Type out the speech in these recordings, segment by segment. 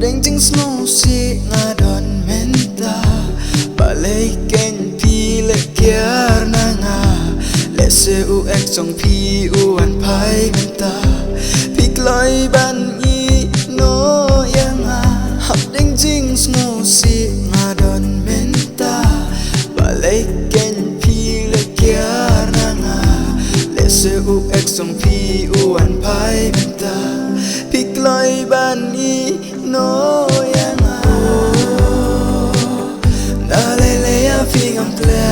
đeng jing snow si nga don mynta balay ken pi le kiar na nga le se u ek jong pi u an phai mynta pik loi ban i no yang nga hap đeng jing snow si nga don mynta balay ken pi le kiar na nga le se u ek jong pi u an phai mynta pik loi ban i no yang nga na le le ya fi ngam tle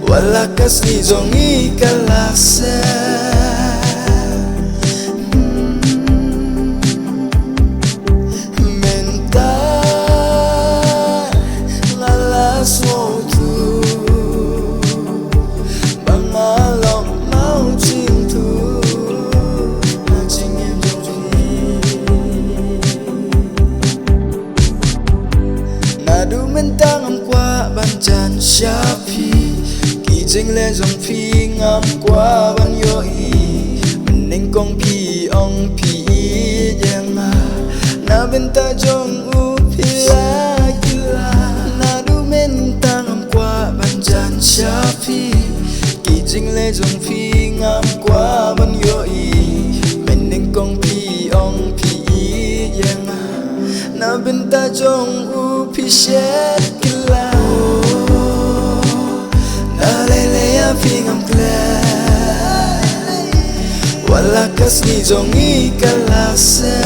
wala kas ni jong i kalase mynta ngala smo tu bangalong mau ching tu na ching em jong na du mynta ngam qua ban chan sha phi jing le jong phi ngam qua ban yo i mình nên con phi ong phi yang ma na mynta jong u phi la kila na du mynta ngam qua ban chan sha phi ki jing le jong phi ngam qua ban yo i mình nên con phi ong phi yang ma na mynta jong u phi shet kila fi ngam tle wala kas ni jong i kalase